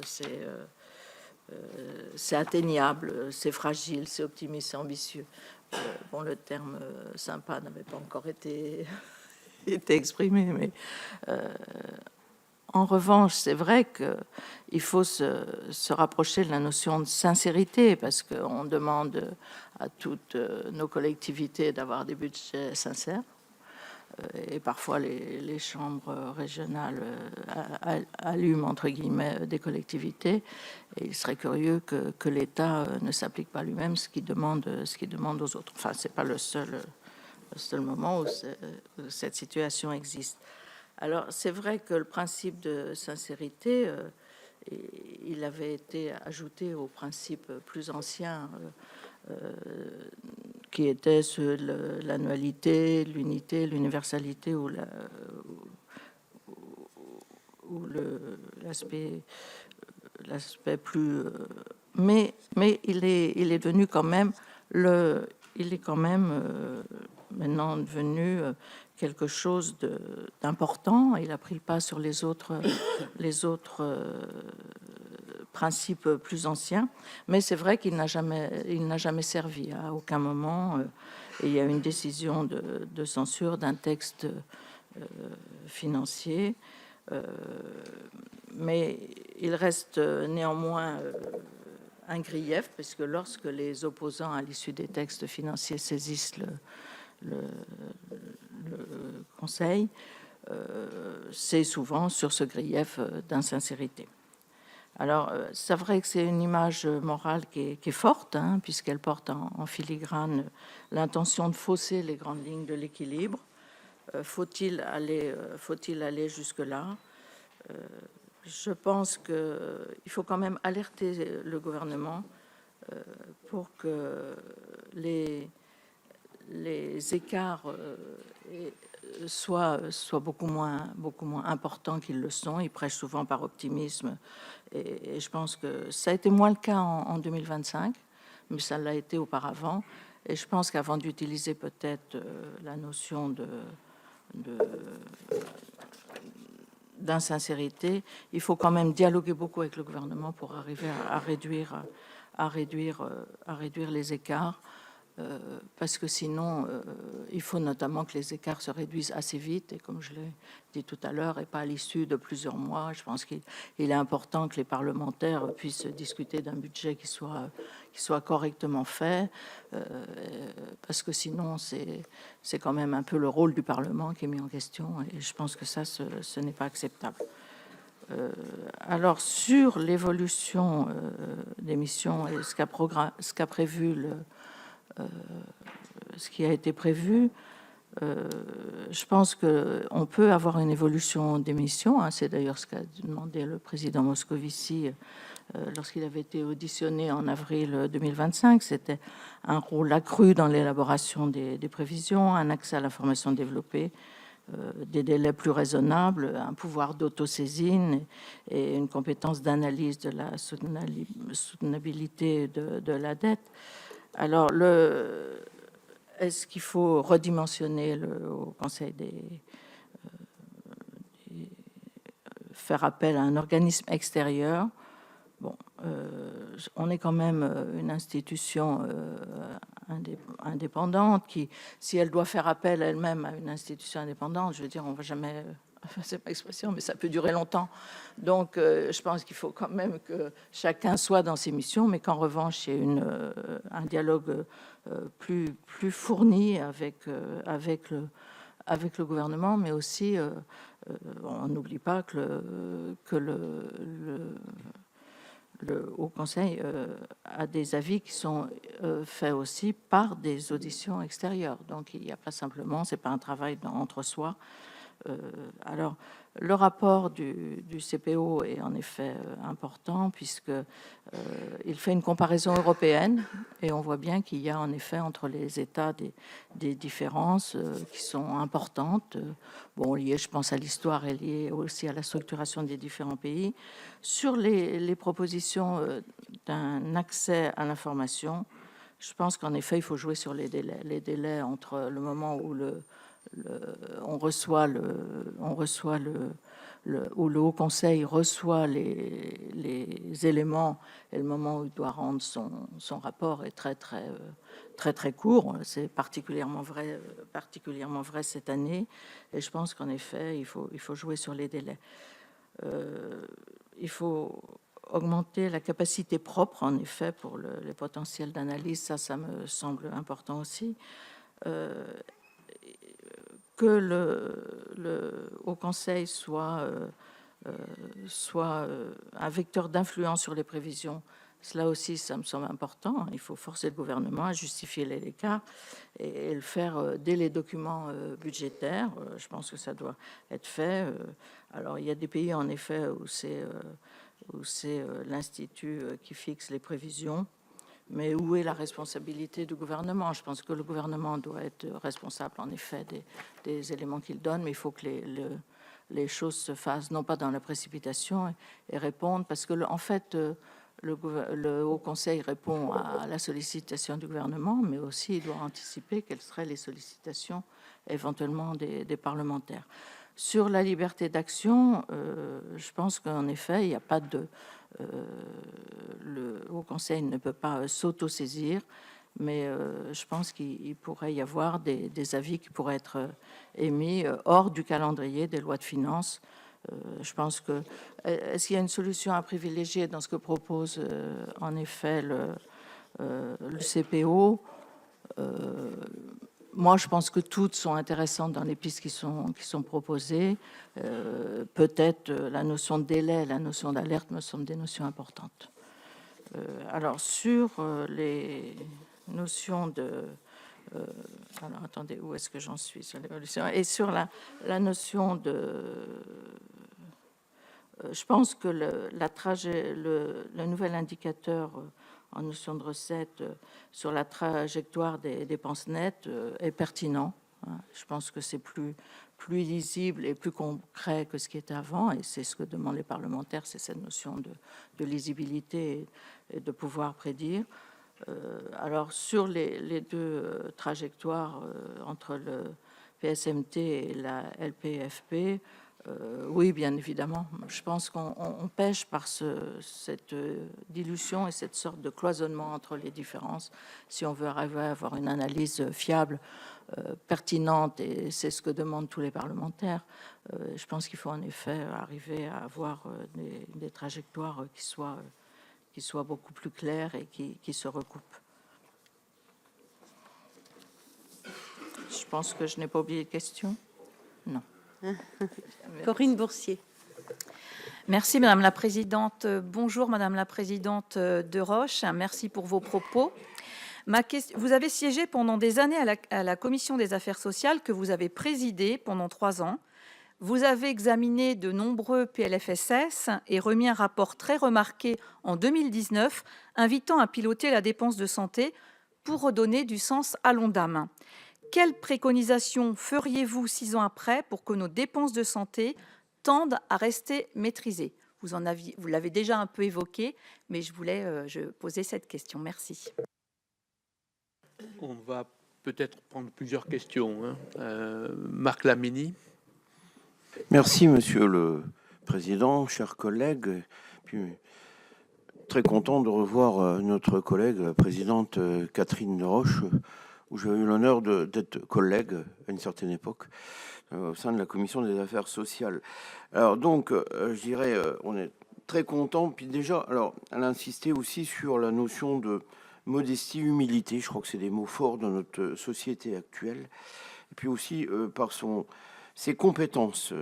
c'est atteignable, c'est fragile, c'est optimiste, c'est ambitieux. Bon, le terme sympa n'avait pas encore été exprimé, mais en revanche, c'est vrai qu'il faut se rapprocher de la notion de sincérité, parce qu'on demande à toutes nos collectivités d'avoir des budgets sincères. Et parfois les chambres régionales allument entre guillemets des collectivités, et il serait curieux que l'État ne s'applique pas lui-même ce qu'il demande aux autres. Enfin, c'est pas le seul moment où cette situation existe. Alors c'est vrai que le principe de sincérité, il avait été ajouté au principe plus ancien qui était l'annualité, l'unité, l'universalité ou l'aspect plus. Mais il est devenu quand même maintenant devenu quelque chose d'important. Il a pris le pas sur les autres principes plus anciens, mais c'est vrai qu'il n'a jamais servi à aucun moment. Et il y a une décision de censure d'un texte financier, mais il reste néanmoins un grief, parce que lorsque les opposants à l'issue des textes financiers saisissent le Conseil, c'est souvent sur ce grief d'insincérité. Alors, c'est vrai que c'est une image morale qui est forte, puisqu'elle porte en filigrane l'intention de fausser les grandes lignes de l'équilibre. Faut-il aller jusque-là? Je pense qu'il faut quand même alerter le gouvernement pour que les écarts soient beaucoup moins importants qu'ils le sont. Ils prêchent souvent par optimisme, et je pense que ça a été moins le cas en 2025, mais ça l'a été auparavant. Et je pense qu'avant d'utiliser peut-être la notion d'insincérité, il faut quand même dialoguer beaucoup avec le gouvernement pour arriver à réduire les écarts. Parce que sinon, il faut notamment que les écarts se réduisent assez vite, et comme je l'ai dit tout à l'heure, et pas à l'issue de plusieurs mois. Je pense qu'il est important que les parlementaires puissent discuter d'un budget qui soit correctement fait, parce que sinon, c'est quand même un peu le rôle du Parlement qui est mis en question, et je pense que ça, ce n'est pas acceptable. Alors, sur l'évolution des missions et ce qu'a prévu ce qui a été prévu, je pense qu'on peut avoir une évolution des missions. C'est d'ailleurs ce qu'a demandé le président Moscovici lorsqu'il avait été auditionné en avril 2025. C'était un rôle accru dans l'élaboration des prévisions, un accès à l'information développée, des délais plus raisonnables, un pouvoir d'autosaisine et une compétence d'analyse de la soutenabilité de la dette. Alors, est-ce qu'il faut redimensionner au Conseil faire appel à un organisme extérieur? Bon, on est quand même une institution indépendante qui, si elle doit faire appel elle-même à une institution indépendante, je veux dire, on va jamais... c'est pas expression, mais ça peut durer longtemps. Donc, je pense qu'il faut quand même que chacun soit dans ses missions, mais qu'en revanche, il y ait un dialogue plus fourni avec le gouvernement, mais aussi, on n'oublie pas que le Haut Conseil a des avis qui sont faits aussi par des auditions extérieures. Donc, il n'y a pas simplement, c'est pas un travail entre soi. Alors, le rapport du CPO est en effet important, puisque il fait une comparaison européenne, et on voit bien qu'il y a en effet entre les États des différences qui sont importantes, liées, je pense, à l'histoire et liées aussi à la structuration des différents pays. Sur les propositions d'un accès à l'information, je pense qu'en effet, il faut jouer sur les délais entre le moment où on reçoit où le Haut Conseil reçoit les éléments, et le moment où il doit rendre son rapport est très court. C'est particulièrement vrai cette année, et je pense qu'en effet il faut jouer sur les délais. Il faut augmenter la capacité propre, en effet, pour les potentiels d'analyse. Ça me semble important aussi. Que le Haut Conseil soit un vecteur d'influence sur les prévisions, cela aussi, ça me semble important. Il faut forcer le gouvernement à justifier l'écart et le faire dès les documents budgétaires. Je pense que ça doit être fait. Alors, il y a des pays, en effet, où c'est l'Institut qui fixe les prévisions. Mais où est la responsabilité du gouvernement? Je pense que le gouvernement doit être responsable, en effet, des éléments qu'il donne, mais il faut que les choses se fassent, non pas dans la précipitation, et répondre, parce que, en fait, le Haut Conseil répond à la sollicitation du gouvernement, mais aussi il doit anticiper quelles seraient les sollicitations éventuellement des parlementaires. Sur la liberté d'action, je pense qu'en effet, il n'y a pas de... le Haut Conseil ne peut pas s'auto-saisir, mais je pense qu'il pourrait y avoir des avis qui pourraient être émis hors du calendrier des lois de finances. Je pense que... Est-ce qu'il y a une solution à privilégier dans ce que propose en effet le CPO? Moi, je pense que toutes sont intéressantes dans les pistes qui sont proposées. Peut-être la notion de délai, la notion d'alerte me semblent des notions importantes. Alors, sur les notions de... alors, attendez, où est-ce que j'en suis sur l'évolution? Et sur la notion de... je pense que le nouvel indicateur en notion de recettes sur la trajectoire des dépenses nettes est pertinent. Je pense que c'est plus lisible et plus concret que ce qui était avant, et c'est ce que demandent les parlementaires, c'est cette notion de lisibilité et de pouvoir prédire. Alors sur les deux trajectoires entre le PSMT et la LPFP, oui, bien évidemment. Je pense qu'on pêche par cette dilution et cette sorte de cloisonnement entre les différences. Si on veut arriver à avoir une analyse fiable, pertinente, et c'est ce que demandent tous les parlementaires, je pense qu'il faut en effet arriver à avoir des trajectoires qui soient beaucoup plus claires et qui se recoupent. Je pense que je n'ai pas oublié de question. Non. Corinne Bourcier. Merci Madame la Présidente. Bonjour Madame la Présidente de Roche. Merci pour vos propos. Vous avez siégé pendant des années à la Commission des Affaires sociales que vous avez présidée pendant 3 ans. Vous avez examiné de nombreux PLFSS et remis un rapport très remarqué en 2019 invitant à piloter la dépense de santé pour redonner du sens à l'ONDAM. Quelles préconisations feriez-vous 6 ans après pour que nos dépenses de santé tendent à rester maîtrisées? Vous l'avez déjà un peu évoqué, mais je voulais poser cette question. Merci. On va peut-être prendre plusieurs questions. Marc Lamini. Merci, Monsieur le Président, chers collègues. Puis, très content de revoir notre collègue, la présidente Catherine Deroche, où j'ai eu l'honneur d'être collègue à une certaine époque au sein de la Commission des Affaires sociales. Alors donc, je dirais, on est très content. Puis déjà, alors, elle a insisté aussi sur la notion de modestie, humilité. Je crois que c'est des mots forts dans notre société actuelle. Et puis aussi par ses compétences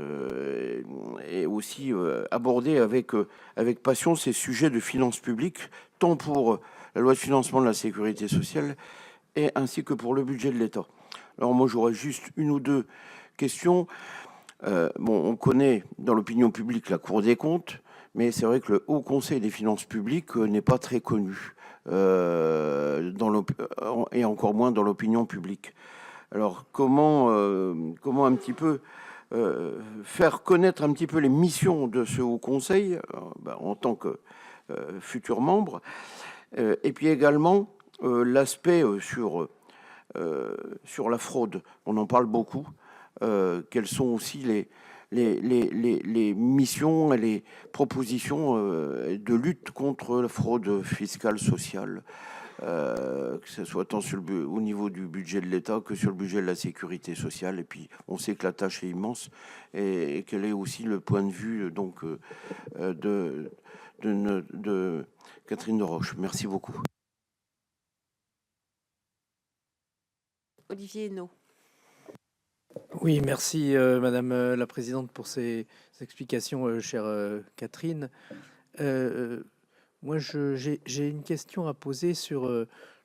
et aussi aborder avec passion ces sujets de finances publiques, tant pour la loi de financement de la sécurité sociale et ainsi que pour le budget de l'État. Alors moi j'aurais juste une ou deux questions. On connaît dans l'opinion publique la Cour des comptes, mais c'est vrai que le Haut Conseil des finances publiques n'est pas très connu, et encore moins dans l'opinion publique. Alors comment un petit peu faire connaître un petit peu les missions de ce Haut Conseil en tant que futur membre, et puis également l'aspect sur la fraude. On en parle beaucoup. Quelles sont aussi les missions et les propositions de lutte contre la fraude fiscale sociale, que ce soit tant au niveau du budget de l'État que sur le budget de la sécurité sociale. Et puis on sait que la tâche est immense et quel est aussi le point de vue donc de Catherine Deroche. Merci beaucoup. Olivier Henno. Oui, merci Madame la Présidente pour ces explications, chère Catherine. Moi, j'ai une question à poser sur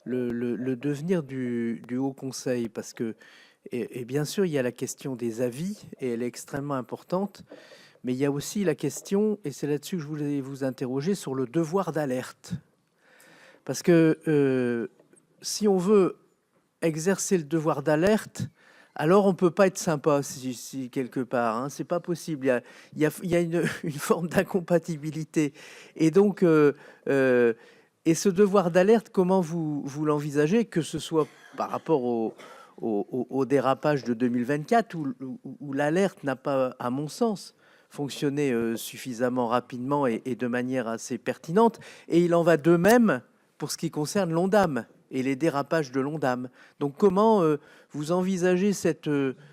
le devenir du Haut Conseil, parce que, et bien sûr, il y a la question des avis, et elle est extrêmement importante, mais il y a aussi la question, et c'est là-dessus que je voulais vous interroger, sur le devoir d'alerte. Parce que si on veut exercer le devoir d'alerte, alors on peut pas être sympa si quelque part, hein, c'est pas possible. Il y a une forme d'incompatibilité, et donc et ce devoir d'alerte, comment vous l'envisagez, que ce soit par rapport au dérapage de 2024 où l'alerte n'a pas, à mon sens, fonctionné suffisamment rapidement et de manière assez pertinente, et il en va de même pour ce qui concerne l'ONDAM et les dérapages de l'ONDAM. Donc comment vous envisagez cette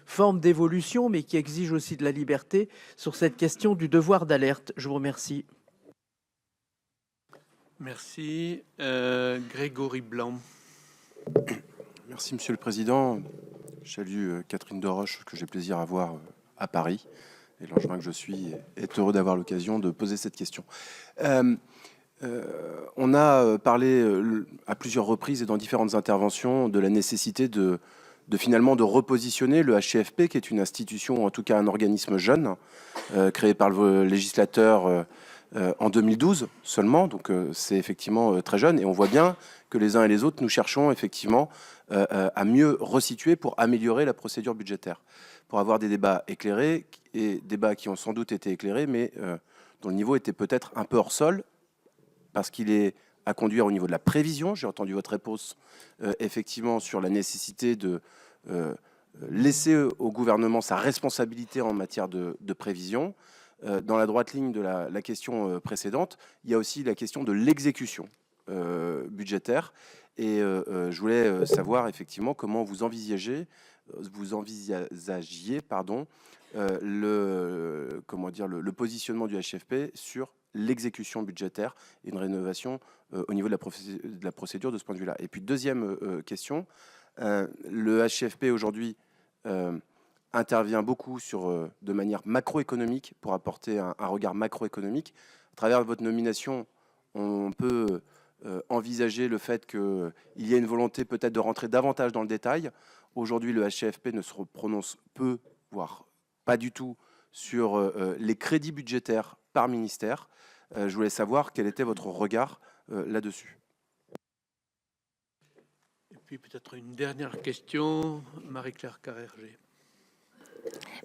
forme d'évolution, mais qui exige aussi de la liberté, sur cette question du devoir d'alerte? Je vous remercie. Merci. Grégory Blanc. Merci Monsieur le Président. Je salue Catherine Deroche, que j'ai plaisir à voir à Paris. Et l'angevin que je suis est heureux d'avoir l'occasion de poser cette question. On a parlé à plusieurs reprises et dans différentes interventions de la nécessité de finalement de repositionner le HCFP, qui est une institution, en tout cas un organisme jeune, créé par le législateur en 2012 seulement, donc c'est effectivement très jeune, et on voit bien que les uns et les autres, nous cherchons effectivement à mieux resituer pour améliorer la procédure budgétaire, pour avoir des débats éclairés, et débats qui ont sans doute été éclairés, mais dont le niveau était peut-être un peu hors sol, parce qu'il est à conduire au niveau de la prévision. J'ai entendu votre réponse effectivement sur la nécessité de laisser au gouvernement sa responsabilité en matière de prévision. Dans la droite ligne de la question précédente, il y a aussi la question de l'exécution budgétaire. Et je voulais savoir effectivement comment vous envisagiez le positionnement du HFP sur l'exécution budgétaire et une rénovation au niveau de la procédure de ce point de vue-là. Et puis deuxième question, le HFP aujourd'hui intervient beaucoup de manière macroéconomique pour apporter un regard macroéconomique. À travers votre nomination, on peut envisager le fait qu'il y ait une volonté peut-être de rentrer davantage dans le détail. Aujourd'hui, le HFP ne se prononce peu, voire pas du tout, sur les crédits budgétaires par ministère. Je voulais savoir quel était votre regard là-dessus. Et puis peut-être une dernière question, Marie-Claire Carrère-Gé.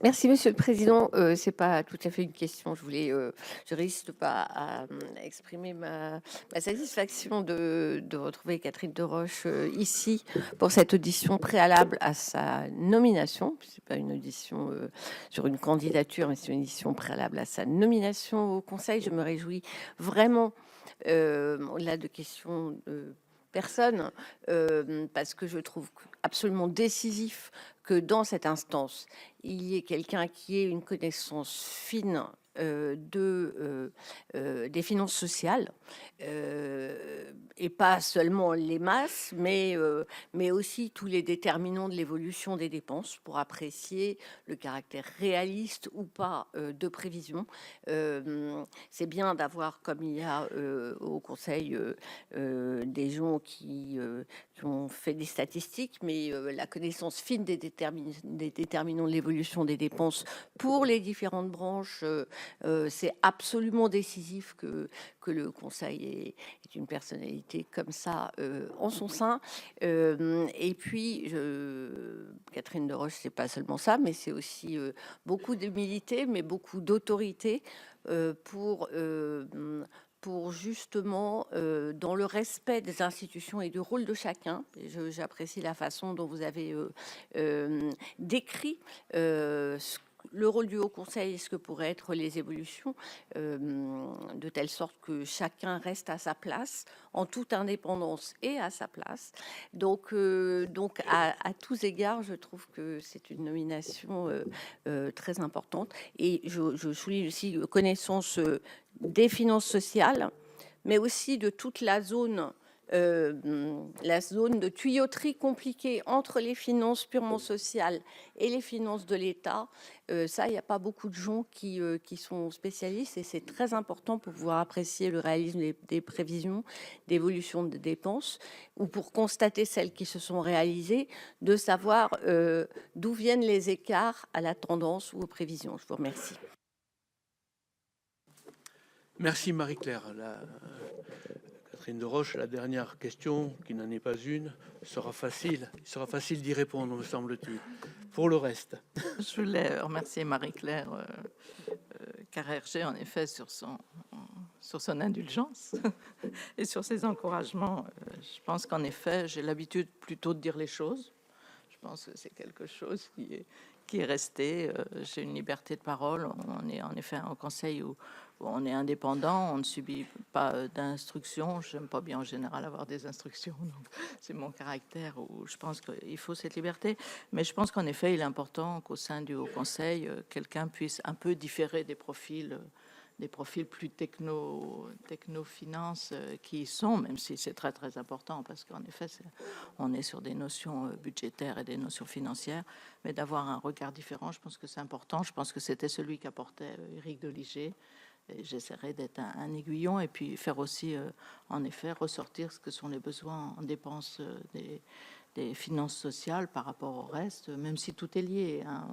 Merci Monsieur le Président. C'est pas tout à fait une question. Je risque pas à exprimer ma satisfaction de retrouver Catherine Deroche ici pour cette audition préalable à sa nomination. C'est pas une audition sur une candidature, mais c'est une audition préalable à sa nomination au Conseil. Je me réjouis vraiment au-delà de questions personne, parce que je trouve absolument décisif que dans cette instance, il y ait quelqu'un qui ait une connaissance fine des finances sociales, et pas seulement les masses, mais aussi tous les déterminants de l'évolution des dépenses pour apprécier le caractère réaliste ou pas de prévision. C'est bien d'avoir, comme il y a au Conseil, des gens qui ont fait des statistiques, mais la connaissance fine des déterminants de l'évolution des dépenses pour les différentes branches, c'est absolument décisif que le Conseil ait une personnalité comme ça en son sein. Et puis, Catherine Deroche, c'est pas seulement ça, mais c'est aussi beaucoup d'humilité, mais beaucoup d'autorité pour justement, dans le respect des institutions et du rôle de chacun. J'apprécie la façon dont vous avez décrit le rôle du Haut Conseil et ce que pourraient être les évolutions, de telle sorte que chacun reste à sa place, en toute indépendance et à sa place. Donc à tous égards, je trouve que c'est une nomination très importante. Et je souligne aussi connaissance des finances sociales, mais aussi de toute la zone de tuyauterie compliquée entre les finances purement sociales et les finances de l'État. Ça, il n'y a pas beaucoup de gens qui sont spécialistes, et c'est très important pour pouvoir apprécier le réalisme des prévisions d'évolution de dépenses, ou pour constater celles qui se sont réalisées, de savoir d'où viennent les écarts à la tendance ou aux prévisions. Je vous remercie. Merci Marie-Claire. Catherine Deroche, la dernière question, qui n'en est pas une, sera facile. Il sera facile d'y répondre, me semble-t-il. Pour le reste. Je voulais remercier Marie-Claire Carrère-Gé, en effet, sur son indulgence et sur ses encouragements. Je pense qu'en effet, j'ai l'habitude plutôt de dire les choses. Je pense que c'est quelque chose qui est resté. J'ai une liberté de parole. On est en effet un conseil où on est indépendant, on ne subit pas d'instructions. J'aime pas bien en général avoir des instructions, donc c'est mon caractère où je pense qu'il faut cette liberté. Mais je pense qu'en effet, il est important qu'au sein du Haut Conseil, quelqu'un puisse un peu différer des profils plus techno-finance qui y sont, même si c'est très très important, parce qu'en effet, on est sur des notions budgétaires et des notions financières, mais d'avoir un regard différent, je pense que c'est important. Je pense que c'était celui qu'apportait Éric Doligé. J'essaierai d'être un aiguillon et puis faire aussi, en effet, ressortir ce que sont les besoins en dépenses des finances sociales par rapport au reste, même si tout est lié. Hein.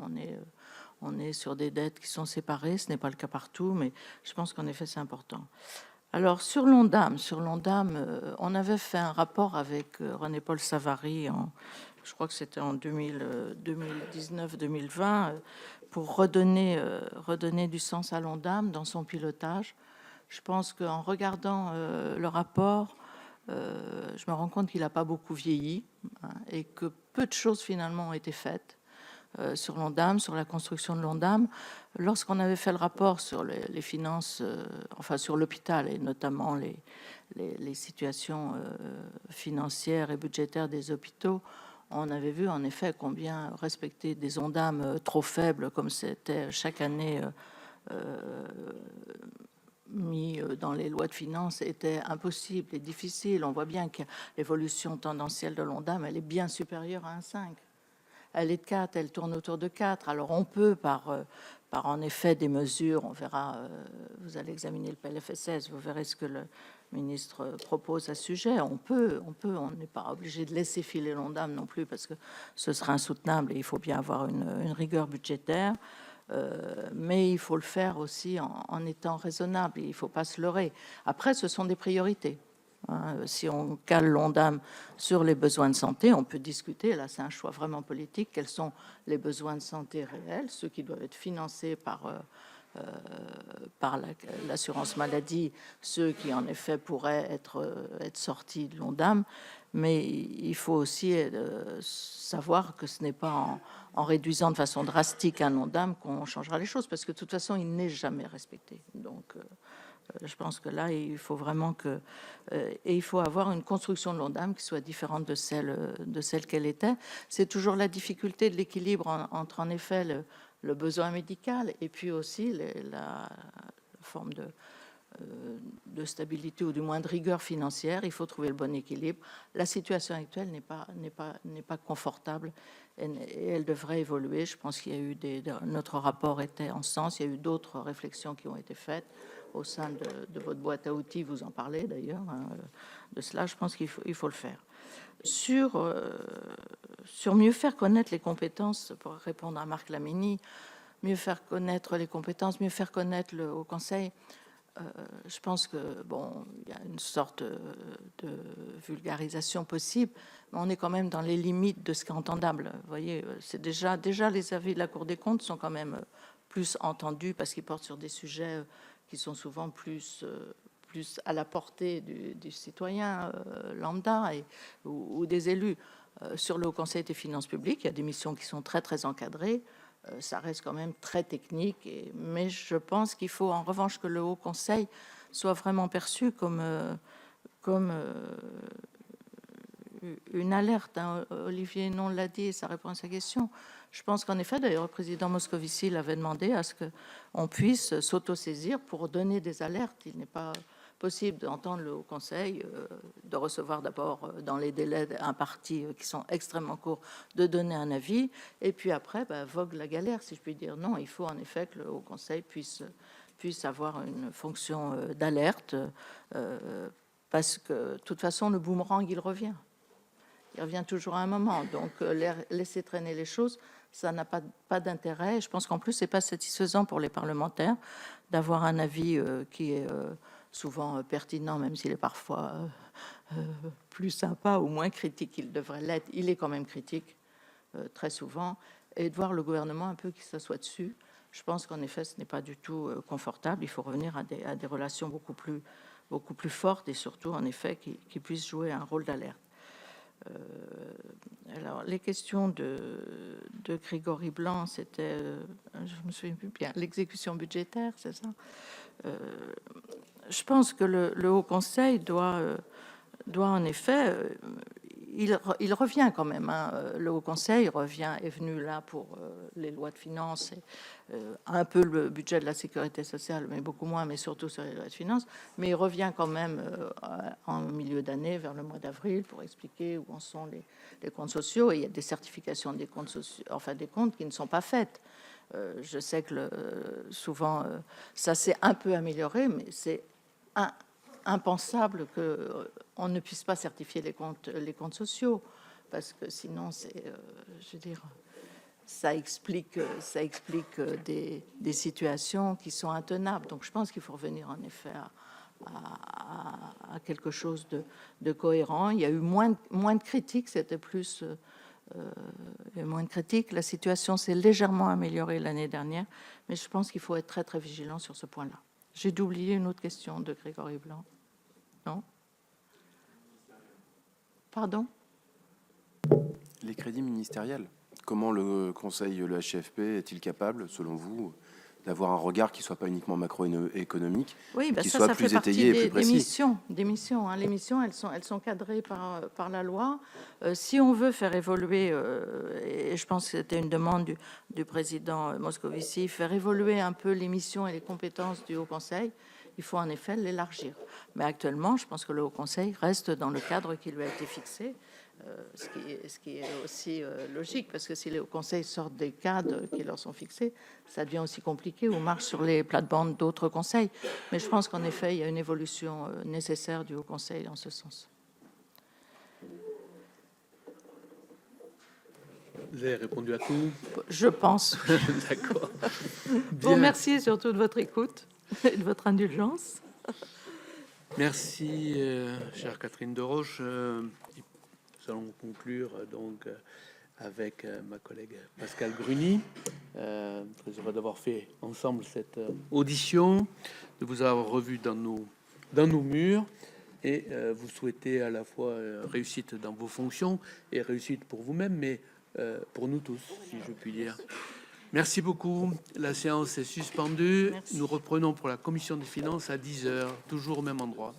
on est sur des dettes qui sont séparées. Ce n'est pas le cas partout, mais je pense qu'en effet, c'est important. Alors, sur l'Ondam, on avait fait un rapport avec René-Paul Savary, je crois que c'était en 2019-2020, pour redonner du sens à l'Ondam dans son pilotage. Je pense qu'en regardant le rapport, je me rends compte qu'il n'a pas beaucoup vieilli, hein, et que peu de choses finalement ont été faites sur l'Ondam, sur la construction de l'Ondam. Lorsqu'on avait fait le rapport sur les finances, enfin sur l'hôpital et notamment les situations financières et budgétaires des hôpitaux, on avait vu en effet combien respecter des Ondam trop faibles, comme c'était chaque année mis dans les lois de finances, était impossible et difficile. On voit bien que l'évolution tendancielle de l'Ondam, elle est bien supérieure à 1,5. Elle est de 4, elle tourne autour de 4. Alors on peut, par en effet des mesures, on verra, vous allez examiner le PLFSS, vous verrez ce que le ministre propose à ce sujet. On n'est pas obligé de laisser filer l'Ondam non plus, parce que ce serait insoutenable et il faut bien avoir une rigueur budgétaire. Mais il faut le faire aussi en étant raisonnable, il ne faut pas se leurrer. Après, ce sont des priorités. Hein, si on cale l'Ondam sur les besoins de santé, on peut discuter, là c'est un choix vraiment politique, quels sont les besoins de santé réels, ceux qui doivent être financés par l'assurance maladie, ceux qui en effet pourraient être sortis de l'Ondam. Mais il faut aussi savoir que ce n'est pas en réduisant de façon drastique un Ondam qu'on changera les choses, parce que de toute façon il n'est jamais respecté. Donc je pense que là, il faut vraiment et il faut avoir une construction de l'Ondam qui soit différente de celle qu'elle était. C'est toujours la difficulté de l'équilibre entre, en effet, le besoin médical et puis aussi la forme de stabilité ou du moins de rigueur financière. Il faut trouver le bon équilibre. La situation actuelle n'est pas confortable et elle devrait évoluer. Je pense qu'il y a eu notre rapport était en ce sens. Il y a eu d'autres réflexions qui ont été faites au sein de votre boîte à outils, vous en parlez d'ailleurs, hein, de cela, je pense qu'il faut le faire. Sur mieux faire connaître les compétences, pour répondre à Marc Lamini, mieux faire connaître les compétences, mieux faire connaître le Haut Conseil, je pense que, bon, il y a une sorte de vulgarisation possible, mais on est quand même dans les limites de ce qui est entendable. Vous voyez, c'est déjà les avis de la Cour des comptes sont quand même plus entendus parce qu'ils portent sur des sujets qui sont souvent plus à la portée du citoyen lambda ou des élus. Sur le Haut Conseil des finances publiques, il y a des missions qui sont très très encadrées. Ça reste quand même très technique. Mais je pense qu'il faut en revanche que le Haut Conseil soit vraiment perçu comme une alerte. Hein. Olivier Non l'a dit, ça répond à sa question. Je pense qu'en effet, d'ailleurs, le président Moscovici l'avait demandé à ce qu'on puisse s'autosaisir pour donner des alertes. Il n'est pas possible d'entendre le Haut Conseil, de recevoir d'abord dans les délais impartis qui sont extrêmement courts, de donner un avis, et puis après, vogue la galère, si je puis dire. Non, il faut en effet que le Haut Conseil puisse avoir une fonction d'alerte, parce que de toute façon, le boomerang, il revient. Il revient toujours à un moment. Donc, laisser traîner les choses, ça n'a pas d'intérêt. Je pense qu'en plus, c'est pas satisfaisant pour les parlementaires d'avoir un avis qui est souvent pertinent, même s'il est parfois plus sympa ou moins critique qu'il devrait l'être. Il est quand même critique très souvent. Et de voir le gouvernement un peu qui s'assoit dessus, je pense qu'en effet, ce n'est pas du tout confortable. Il faut revenir à des relations beaucoup plus fortes et surtout, en effet, qui puissent jouer un rôle d'alerte. Alors, les questions de Grégory Blanc, c'était, je me souviens plus bien, l'exécution budgétaire, c'est ça. Je pense que le Haut Conseil doit en effet, il revient quand même. Hein, le Haut Conseil est venu là pour les lois de finances, et, un peu le budget de la sécurité sociale, mais beaucoup moins, mais surtout sur les lois de finances. Mais il revient quand même en milieu d'année, vers le mois d'avril, pour expliquer où en sont les comptes sociaux. Et il y a des certifications des comptes sociaux, enfin des comptes qui ne sont pas faites. Je sais que souvent ça s'est un peu amélioré, mais c'est impensable que on ne puisse pas certifier les comptes sociaux, parce que sinon c'est, je veux dire, ça explique des situations qui sont intenables. Donc je pense qu'il faut revenir en effet à quelque chose de cohérent. Il y a eu moins de critiques, c'était plus moins de critiques. La situation s'est légèrement améliorée l'année dernière, mais je pense qu'il faut être très très vigilant sur ce point-là. J'ai dû oublier une autre question de Grégory Blanc. Non? Pardon? Les crédits ministériels. Comment le Conseil, le HFP, est-il capable, selon vous, d'avoir un regard qui ne soit pas uniquement macroéconomique, Oui, qui ça, soit ça plus fait partie étayé et plus précis? des missions. Hein. Les missions, elles sont cadrées par la loi. Si on veut faire évoluer, et je pense que c'était une demande du président Moscovici, faire évoluer un peu les missions et les compétences du Haut Conseil, il faut en effet l'élargir. Mais actuellement, je pense que le Haut Conseil reste dans le cadre qui lui a été fixé. Ce qui est aussi logique, parce que si les hauts conseils sortent des cadres qui leur sont fixés, ça devient aussi compliqué ou marche sur les plates-bandes d'autres conseils. Mais je pense qu'en effet, il y a une évolution nécessaire du haut conseil en ce sens. Vous avez répondu à tout? Je pense. D'accord. Vous remercier surtout de votre écoute et de votre indulgence. Merci, chère Catherine Deroche. Nous allons conclure donc avec ma collègue Pascale Gruny. Très heureux d'avoir fait ensemble cette audition, de vous avoir revu dans nos murs et vous souhaiter à la fois réussite dans vos fonctions et réussite pour vous-même, mais pour nous tous, si je puis dire. Merci beaucoup. La séance est suspendue. Merci. Nous reprenons pour la commission des finances à 10h, toujours au même endroit.